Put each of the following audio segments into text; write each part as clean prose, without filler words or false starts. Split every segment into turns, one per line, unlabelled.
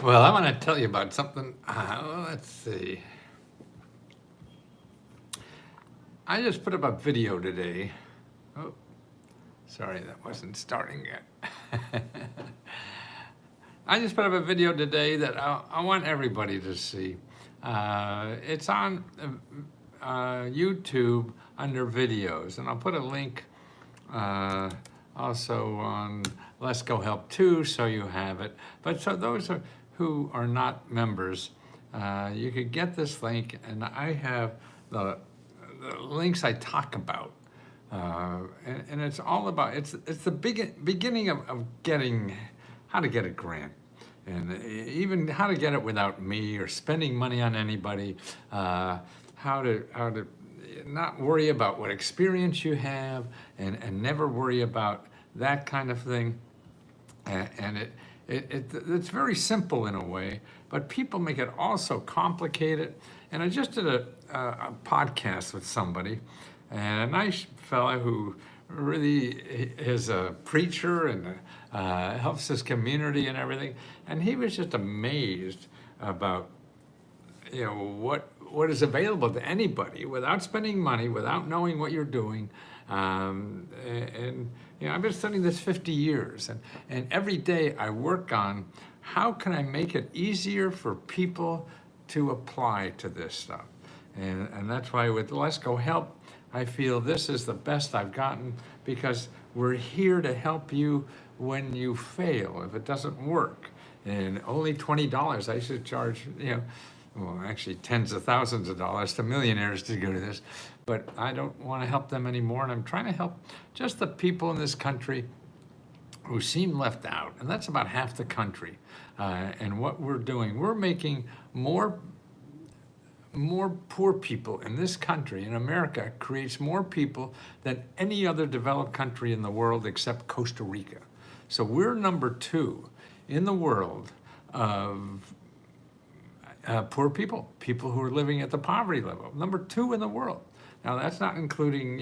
Well, I want to tell you about something. Let's see. I just put up a video today. Oh, sorry, that wasn't starting yet. I just put up a video today that I want everybody to see. It's on YouTube under videos, and I'll put a link also on Let's Go Help too, so you have it. But so those who are not members, you could get this link, and I have the links I talk about. And it's all about, it's the beginning of getting, how to get a grant. And even how to get it without me or spending money on anybody, how to not worry about what experience you have and never worry about that kind of thing. And it's very simple in a way, but people make it all so complicated. And I just did a podcast with somebody, and a nice fella who really is a preacher and helps his community and everything. And he was just amazed about, what is available to anybody without spending money, without knowing what you're doing. I've been studying this 50 years, and every day I work on how can I make it easier for people to apply to this stuff. And that's why with Let's Go Help, I feel this is the best I've gotten, because we're here to help you when you fail, if it doesn't work. And only $20 I should charge, well, actually tens of thousands of dollars to millionaires to go to this, but I don't want to help them anymore. And I'm trying to help just the people in this country who seem left out, and that's about half the country. And what we're doing, we're making more poor people in this country, in America, creates more people than any other developed country in the world except Costa Rica. So we're number 2 in the world of poor people who are living at the poverty level. Number 2 in the world. Now that's not including,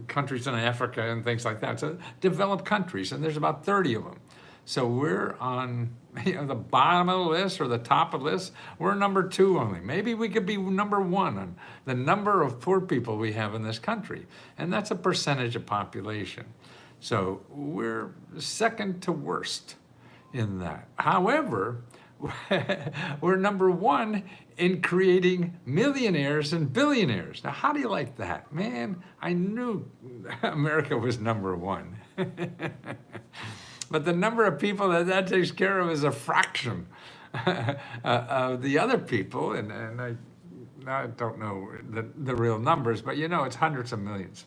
countries in Africa and things like that. So developed countries, and there's about 30 of them. So we're on the bottom of the list or the top of the list. We're number 2 only. Maybe we could be number 1 on the number of poor people we have in this country. And that's a percentage of population. So we're second to worst in that. However, we're number 1 in creating millionaires and billionaires. Now, how do you like that? Man, I knew America was number 1. But the number of people that takes care of is a fraction of the other people. And I don't know the real numbers, but it's hundreds of millions.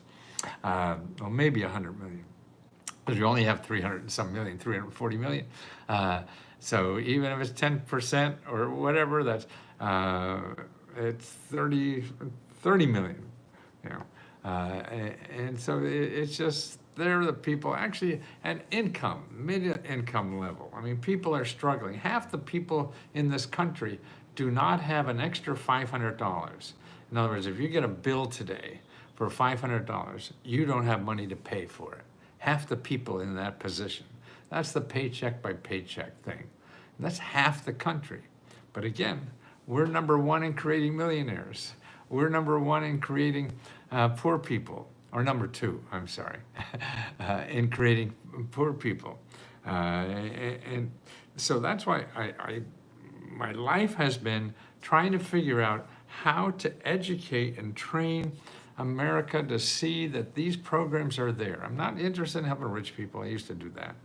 Well, maybe 100 million. Because we only have 300 and some million, 340 million. So even if it's 10% or whatever, that's it's 30 million. And so it's just, they're the people actually at income, mid-income level. I mean, people are struggling. Half the people in this country do not have an extra $500. In other words, if you get a bill today for $500, you don't have money to pay for it. Half the people in that position. That's the paycheck by paycheck thing. And that's half the country. But again, we're number 1 in creating millionaires. We're number 1 in creating poor people. Or number 2, I'm sorry, in creating poor people. And so that's why my life has been trying to figure out how to educate and train America to see that these programs are there. I'm not interested in helping rich people. I used to do that.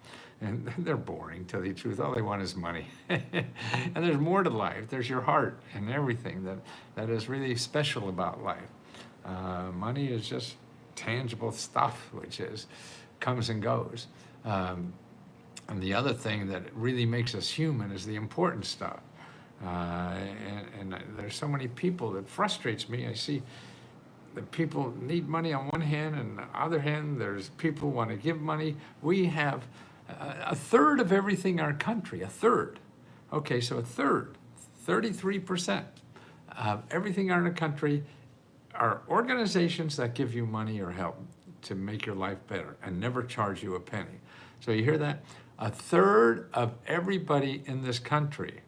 And they're boring, to tell you the truth. All they want is money. And there's more to life. There's your heart and everything that is really special about life. Money is just tangible stuff, which comes and goes. And the other thing that really makes us human is the important stuff. And there's so many people that frustrates me. I see that people need money on one hand, and on the other hand, there's people who want to give money. We have a third of everything in our country, a third. Okay, so a third, 33% of everything in our country are organizations that give you money or help to make your life better and never charge you a penny. So you hear that? 1/3 of everybody in this country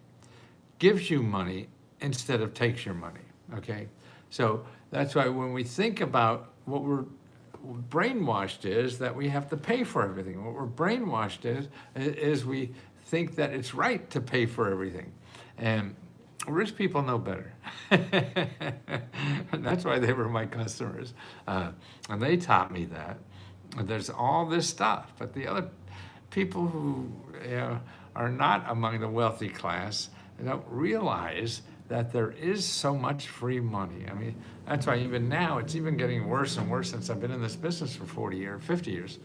gives you money instead of takes your money, okay? So that's why when we think about what we're brainwashed is that we have to pay for everything. What we're brainwashed is we think that it's right to pay for everything. And rich people know better. And that's why they were my customers. And they taught me that. And there's all this stuff, but the other people who are not among the wealthy class don't realize that there is so much free money. I mean, that's why even now, it's even getting worse and worse since I've been in this business for 40 years, 50 years.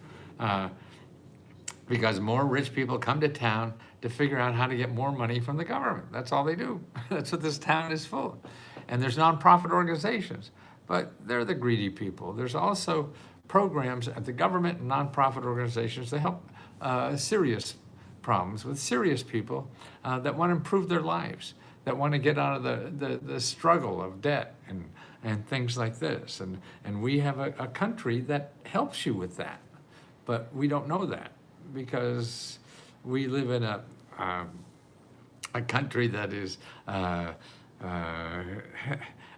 Because more rich people come to town to figure out how to get more money from the government. That's all they do. That's what this town is full of. And there's nonprofit organizations, but they're the greedy people. There's also programs at the government and nonprofit organizations that help serious problems with serious people that want to improve their lives, that want to get out of the struggle of debt and things like this. And we have a country that helps you with that, but we don't know that because we live in a country that is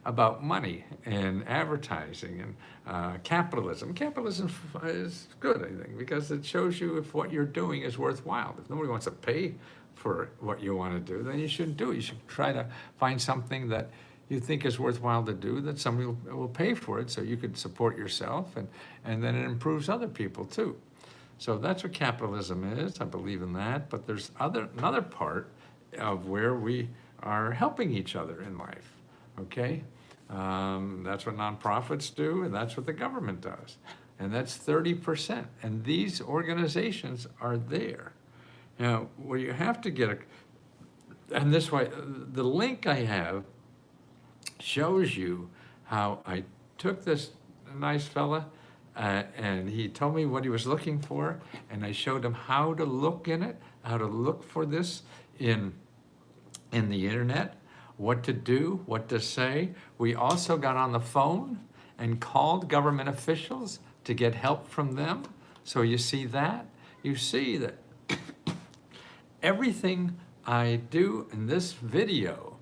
about money and advertising and capitalism. Capitalism is good, I think, because it shows you if what you're doing is worthwhile. If nobody wants to pay for what you want to do, then you shouldn't do it. You should try to find something that you think is worthwhile to do, that somebody will pay for it so you could support yourself, and then it improves other people too. So that's what capitalism is. I believe in that, but there's another part of where we are helping each other in life, okay? That's what nonprofits do, and that's what the government does. And that's 30%, and these organizations are there. Now, where you have to get and this way, the link I have shows you how I took this nice fella and he told me what he was looking for, and I showed him how to look in it, how to look for this in the internet, what to do, what to say. We also got on the phone and called government officials to get help from them. So you see that? You see that everything I do in this video,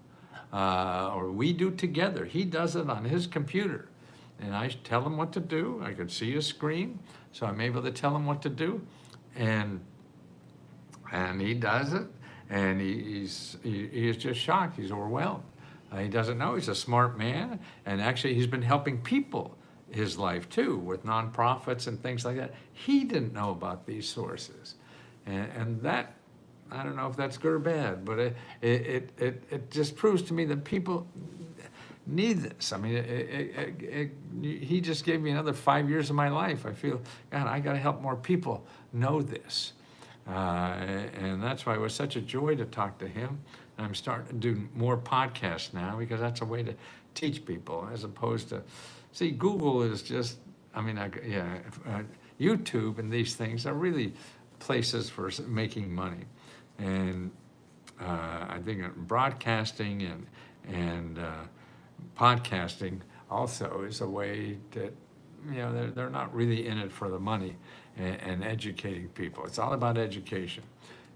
or we do together, he does it on his computer. And I tell him what to do. I could see his screen, so I'm able to tell him what to do. And he does it, and he is just shocked. He's overwhelmed. He doesn't know. He's a smart man, and actually he's been helping people his life too, with nonprofits and things like that. He didn't know about these sources, and that, I don't know if that's good or bad, but it just proves to me that people need this. I mean, he just gave me another 5 years of my life. I feel, God, I got to help more people know this. And that's why it was such a joy to talk to him. And I'm starting to do more podcasts now because that's a way to teach people as opposed to, see, Google is just, I mean, YouTube and these things are really places for making money. And I think broadcasting and podcasting also is a way that, they're not really in it for the money and educating people. It's all about education,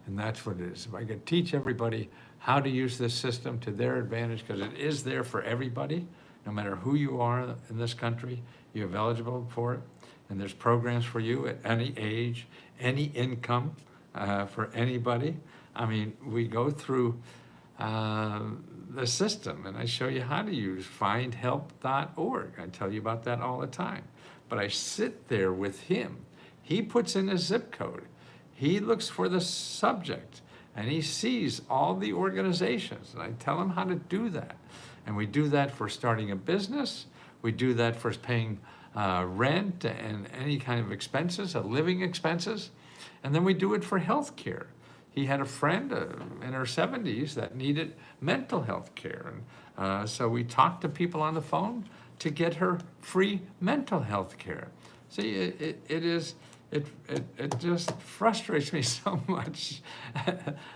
and that's what it is. If I could teach everybody how to use this system to their advantage, because it is there for everybody, no matter who you are in this country, you're eligible for it, and there's programs for you at any age, any income, for anybody. I mean, we go through the system, and I show you how to use findhelp.org. I tell you about that all the time. But I sit there with him. He puts in his zip code. He looks for the subject, and he sees all the organizations, and I tell him how to do that. And we do that for starting a business. We do that for paying rent and any kind of expenses, living expenses. And then we do it for health care. He had a friend in her 70s that needed mental health care. And so we talked to people on the phone to get her free mental health care. See, it just frustrates me so much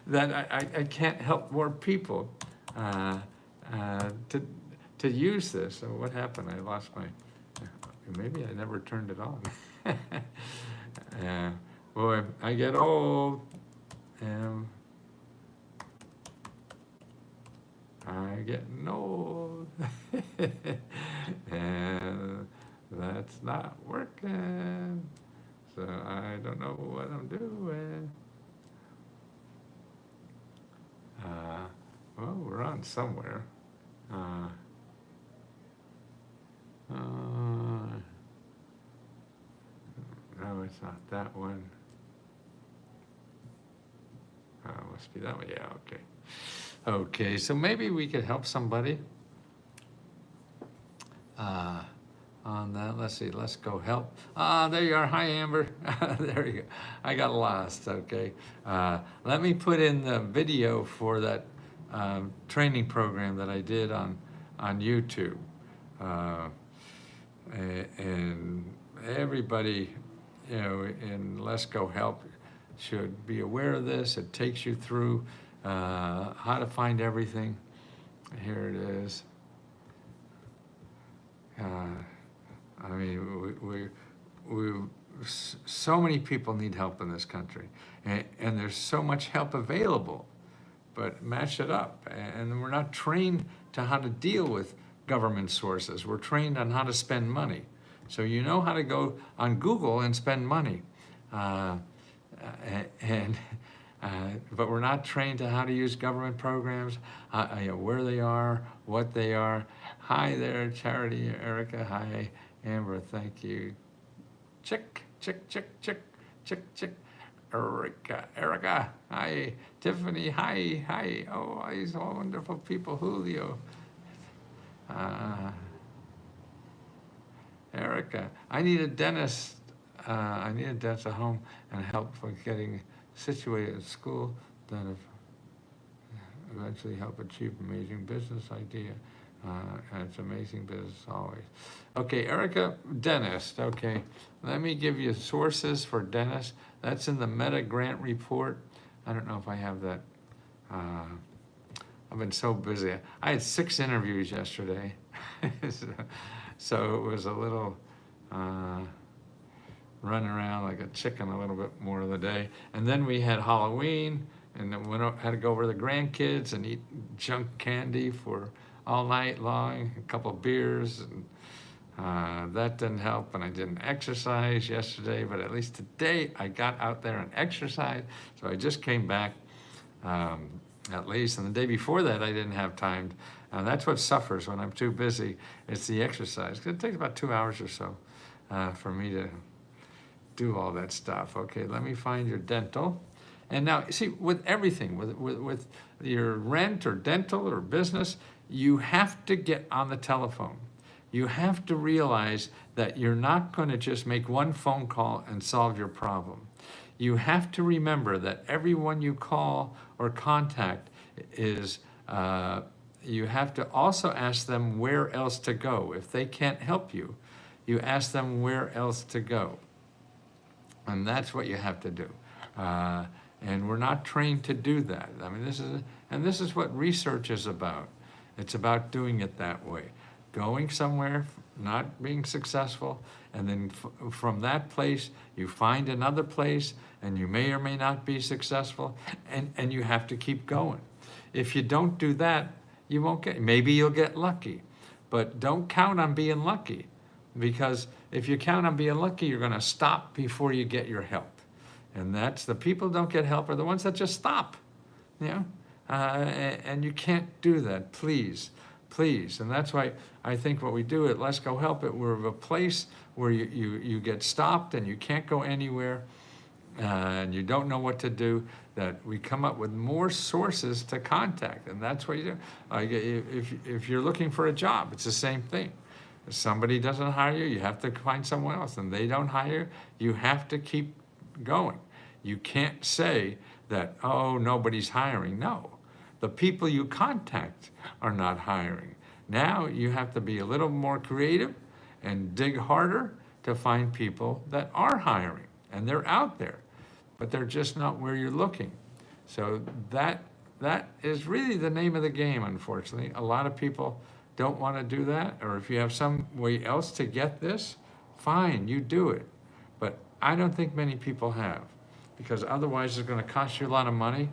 that I can't help more people to use this. So what happened? I lost my, maybe I never turned it on. Boy, I get old. am I getting old? And that's not working. So I don't know what I'm doing. Well, we're on somewhere. Uh, no, it's not that one. Must be that one. Yeah, okay. Okay, so maybe we could help somebody on that. Let's see, let's go help. There you are. Hi, Amber. There you go. I got lost. Okay. Let me put in the video for that training program that I did on YouTube. And everybody, you know, in Let's Go Help should be aware of this. It takes you through how to find everything. Here it is. I mean, so many people need help in this country, and there's so much help available, but match it up. And we're not trained to how to deal with government sources. We're trained on how to spend money. So you know how to go on Google and spend money. But we're not trained to how to use government programs, you know, where they are, what they are. Hi there, Charity, Erica. Hi, Amber. Thank you. Chick. Erica. Hi, Tiffany. Hi. Oh, these all wonderful people. Julio. Erica. I need a dentist. I need a dentist at home and help with getting situated at school that have eventually help achieve amazing business idea. And it's amazing business always. Okay, Erica, dentist. Okay, let me give you sources for dentists. That's in the Meta Grant Report. I don't know if I have that. I've been so busy. I had 6 interviews yesterday. So it was a little running around like a chicken a little bit more of the day. And then we had Halloween, and then had to go over the grandkids and eat junk candy for all night long, a couple of beers, and that didn't help. And I didn't exercise yesterday, but at least today I got out there and exercised. So I just came back, at least. And the day before that, I didn't have time. And that's what suffers when I'm too busy. It's the exercise. It takes about 2 hours or so for me to do all that stuff. Okay, let me find your dental. And now, see, with everything, with your rent or dental or business, you have to get on the telephone. You have to realize that you're not going to just make one phone call and solve your problem. You have to remember that everyone you call or contact is, you have to also ask them where else to go. If they can't help you, you ask them where else to go. And that's what you have to do. And we're not trained to do that. I mean, this is what research is about. It's about doing it that way. Going somewhere, not being successful, and then from that place, you find another place, and you may or may not be successful, and you have to keep going. If you don't do that, you won't get, maybe you'll get lucky, but don't count on being lucky, because if you count on being lucky, you're gonna stop before you get your help. And that's, the people who don't get help are the ones that just stop, you know? And you can't do that, please. And that's why I think what we do at Let's Go Help It, we're a place where you get stopped and you can't go anywhere, and you don't know what to do, that we come up with more sources to contact. And that's what you do. Like if you're looking for a job, it's the same thing. If somebody doesn't hire you, you have to find someone else. And they don't hire you, have to keep going. You can't say that, oh, nobody's hiring. No, the people you contact are not hiring. Now you have to be a little more creative and dig harder to find people that are hiring. And they're out there, but they're just not where you're looking. So that is really the name of the game, unfortunately. A lot of people don't want to do that, or if you have some way else to get this, fine, you do it. But I don't think many people have. because otherwise it's going to cost you a lot of money,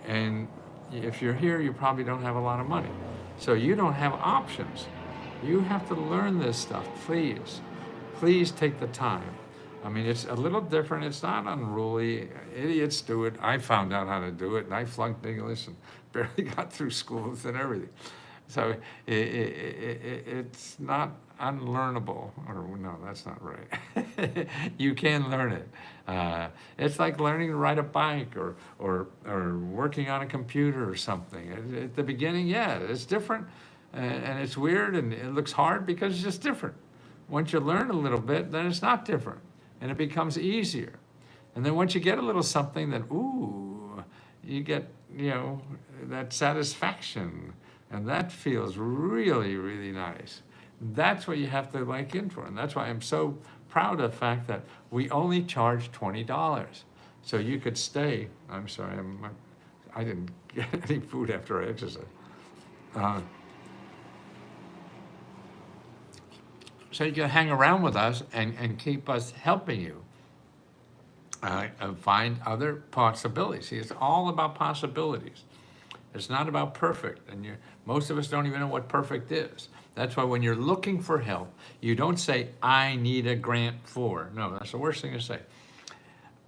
and if you're here, you probably don't have a lot of money. So you don't have options. You have to learn this stuff, please. Please take the time. I mean, it's a little different. It's not unruly. Idiots do it. I found out how to do it, and I flunked English and barely got through schools and everything. So it's not unlearnable, or no, that's not right. You can learn it. It's like learning to ride a bike or working on a computer or something. At the beginning, yeah, it's different, and it's weird, and it looks hard because it's just different. Once you learn a little bit, then it's not different, and it becomes easier. And then once you get a little something, then ooh, you get, that satisfaction. And that feels really, really nice. That's what you have to like in for. And that's why I'm so proud of the fact that we only charge $20. So you could stay. I'm sorry, I didn't get any food after I exercised. So you can hang around with us and keep us helping you find other possibilities. See, it's all about possibilities. It's not about perfect, and most of us don't even know what perfect is. That's why when you're looking for help, you don't say, I need a grant for. No, that's the worst thing to say.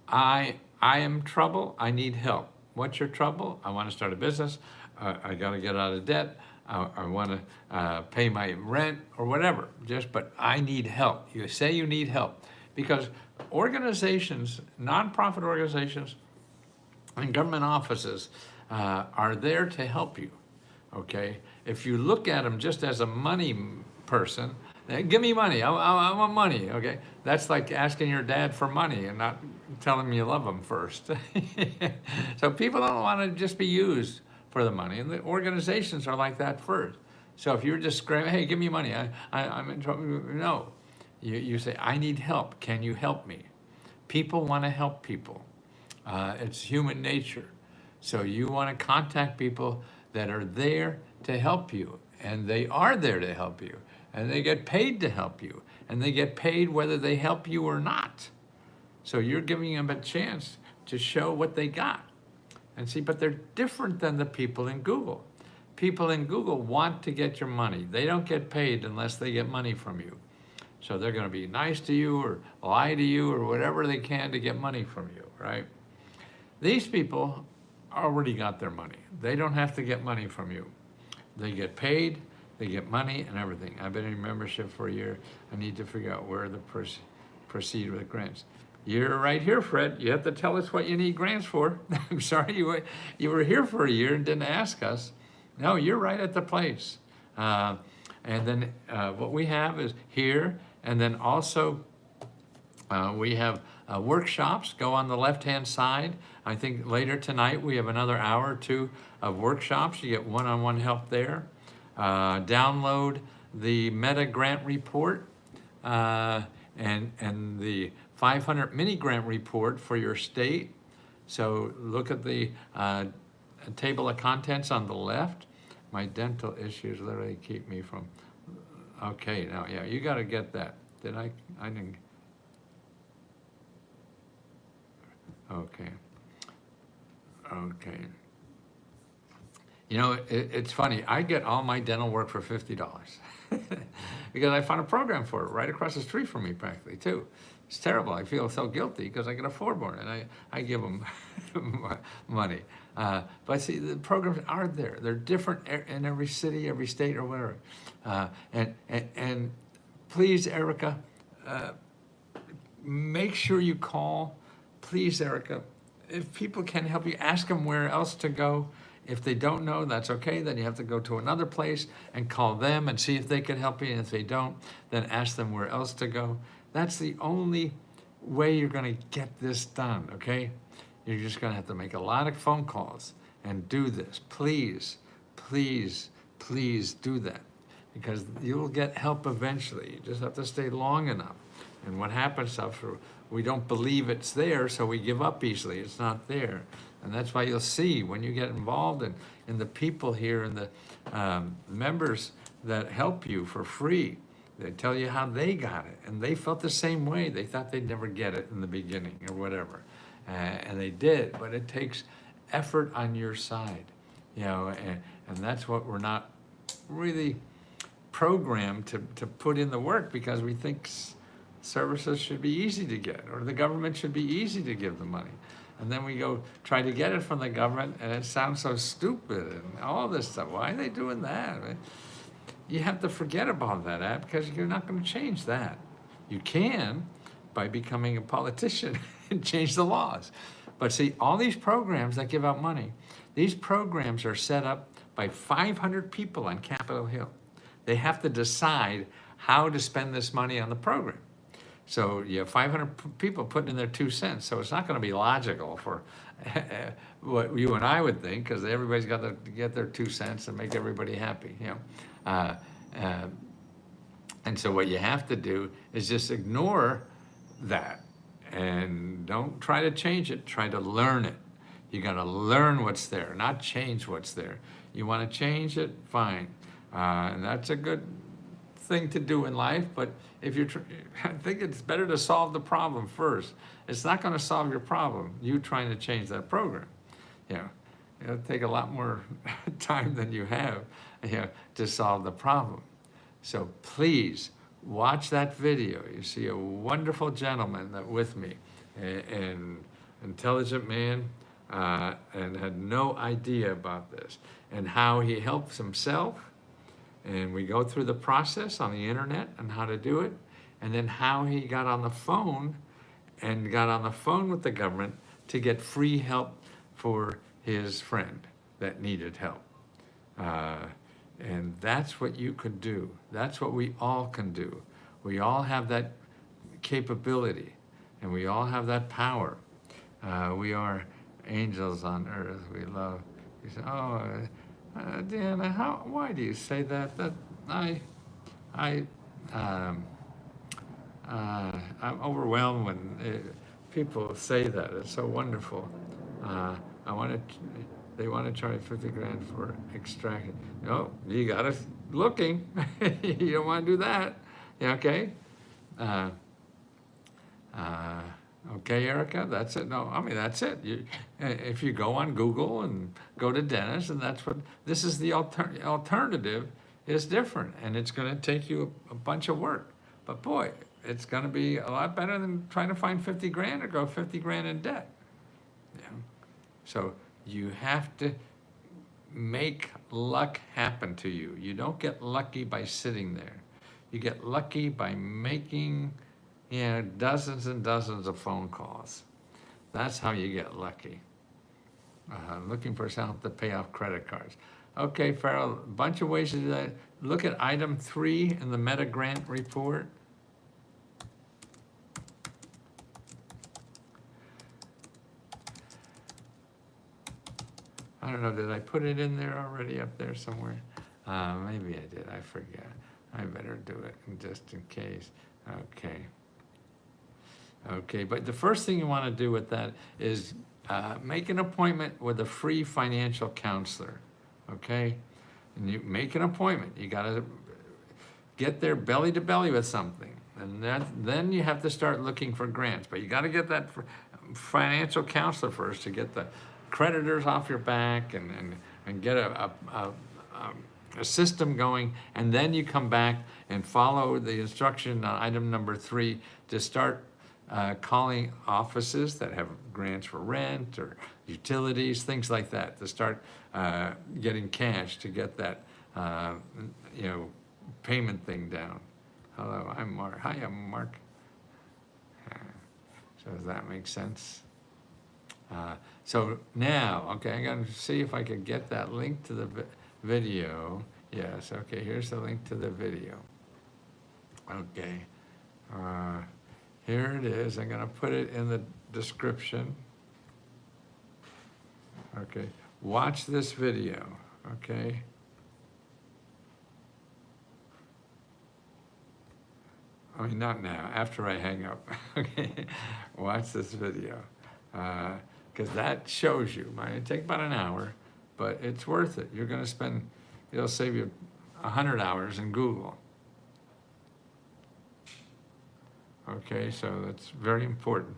I am trouble, I need help. What's your trouble? I want to start a business. I got to get out of debt. I want to pay my rent or whatever. But I need help. You say you need help. Because organizations, nonprofit organizations, and government offices are there to help you, okay? If you look at them just as a money person, give me money, I want money, okay? That's like asking your dad for money and not telling him you love him first. So people don't want to just be used for the money, and the organizations are like that first. So if you're just screaming, hey, give me money, I'm in trouble, no. You say, I need help, can you help me? People want to help people. It's human nature. So you want to contact people that are there to help you, and they are there to help you, and they get paid to help you, and they get paid whether they help you or not. So you're giving them a chance to show what they got. And see, but they're different than the people in Google. People in Google want to get your money. They don't get paid unless they get money from you. So they're going to be nice to you or lie to you or whatever they can to get money from you, right? These people already got their money. They don't have to get money from you. They get paid, they get money and everything. I've been in membership for a year. I need to figure out where to proceed with grants. You're right here, Fred. You have to tell us what you need grants for. I'm sorry you were here for a year and didn't ask us. No, you're right at the place. And then what we have is here, and then also we have workshops. Go on the left-hand side. I think later tonight we have another hour or two of workshops. You get one-on-one help there. Download the Meta Grant Report and the 500 mini grant report for your state. So look at the table of contents on the left. My dental issues literally keep me from, okay, now, yeah, you got to get that. Did I didn't. Okay. Okay. You know, it's funny. I get all my dental work for $50 because I found a program for it right across the street from me, practically, too. It's terrible. I feel so guilty because I can afford more, and I give them money. But see, the programs are there. They're different in every city, every state, or whatever. And please, Erica, make sure you call. Please, Erica, if people can help you, ask them where else to go. If they don't know, that's okay. Then you have to go to another place and call them and see if they can help you. And if they don't, then ask them where else to go. That's the only way you're going to get this done, okay? You're just going to have to make a lot of phone calls and do this. Please, please, please do that, because you'll get help eventually. You just have to stay long enough. And what happens after, we don't believe it's there, so we give up easily. It's not there. And that's why you'll see when you get involved in the people here and the members that help you for free. They tell you how they got it, and they felt the same way. They thought they'd never get it in the beginning or whatever. and they did, but it takes effort on your side, and that's what we're not really programmed to put in the work, because we think services should be easy to get, or the government should be easy to give the money. And then we go try to get it from the government, and it sounds so stupid and all this stuff. Why are they doing that? You have to forget about that, because you're not going to change that. You can by becoming a politician and change the laws. But see, all these programs that give out money, these programs are set up by 500 people on Capitol Hill. They have to decide how to spend this money on the program. So you have 500 people putting in their 2 cents. So it's not going to be logical for what you and I would think, because everybody's got to get their 2 cents and make everybody happy. And so what you have to do is just ignore that and don't try to change it. Try to learn it. You got to learn what's there, not change what's there. You want to change it, fine, and that's a good thing to do in life. But if you're, I think it's better to solve the problem first. It's not going to solve your problem, you trying to change that program. It'll take a lot more time than you have, to solve the problem. So please watch that video. You see a wonderful gentleman that with me, an intelligent man, and had no idea about this, and how he helps himself. And we go through the process on the internet and how to do it, and then how he got on the phone with the government to get free help for his friend that needed help. And that's what you could do. That's what we all can do. We all have that capability, and we all have that power. We are angels on earth. We love. You say, oh, Deanna, why do you say that? I'm overwhelmed when people say that. It's so wonderful. They want to charge 50 grand for extraction. No, you got us looking. You don't want to do that. Okay? Okay, Erica, that's it. No, I mean, that's it. If you go on Google and go to dentist, and this is the alternative is different, and it's going to take you a bunch of work. But boy, it's going to be a lot better than trying to find 50 grand or go 50 grand in debt. So you have to make luck happen to you. You don't get lucky by sitting there. You get lucky by making dozens and dozens of phone calls. That's how you get lucky. Looking for help to pay off credit cards. Okay, Farrell, a bunch of ways to do that. Look at item 3 in the Meta Grant report. I don't know, did I put it in there already up there somewhere? Maybe I did, I forget. I better do it just in case. Okay, but the first thing you want to do with that is make an appointment with a free financial counselor, okay? And you make an appointment. You got to get there belly to belly with something. And then you have to start looking for grants. But you got to get that financial counselor first to get the creditors off your back and get a system going. And then you come back and follow the instruction on item number 3 to start calling offices that have grants for rent or utilities, things like that, to start getting cash to get that payment thing down. Hello, I'm Mark. Hi, I'm Mark. So does that make sense? So now, okay, I'm going to see if I can get that link to the video. Yes, okay, here's the link to the video. Okay. Here it is. I'm going to put it in the description. Okay. Watch this video. Okay. I mean, not now. After I hang up. Okay. Watch this video. Because that shows you. It might take about an hour, but it's worth it. You're going to spend, it'll save you 100 hours in Google. Okay, so that's very important.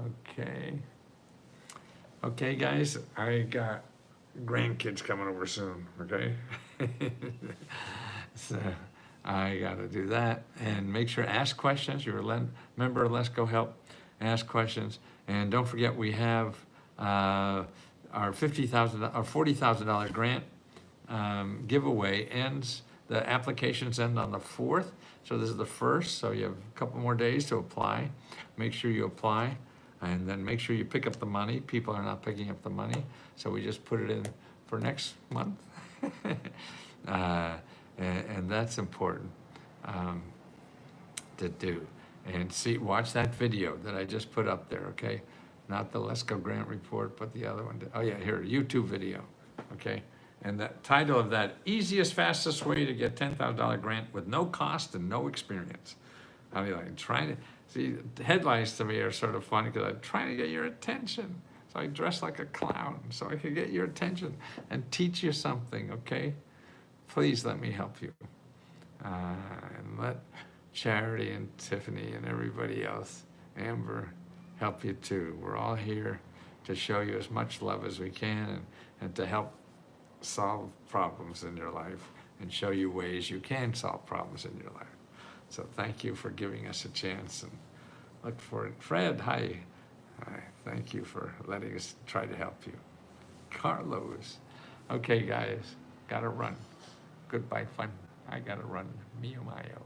Okay. Okay, guys, I got grandkids coming over soon, okay? So I gotta do that, and make sure, ask questions. You're a member of Let's Go Help, ask questions. And don't forget, we have our $40,000 grant giveaway ends, the applications end on the 4th. So this is the 1st, so you have a couple more days to apply. Make sure you apply, and then make sure you pick up the money. People are not picking up the money, so we just put it in for next month. And that's important to do. And watch that video that I just put up there, okay? Not the Let's Go Grant report, but the other one. Oh yeah, here, YouTube video, okay? And the title of that, easiest, fastest way to get $10,000 grant with no cost and no experience. I mean, like, trying to, see, the headlines to me are sort of funny because I'm trying to get your attention. So I dress like a clown so I can get your attention and teach you something, okay? Please let me help you. And let Charity and Tiffany and everybody else, Amber, help you too. We're all here to show you as much love as we can, and to help solve problems in your life and show you ways you can solve problems in your life. So thank you for giving us a chance, and look for it. Fred, hi. Hi. Thank you for letting us try to help you. Carlos. Okay, guys, gotta run. Goodbye, fun. I gotta run. Mio Mayo.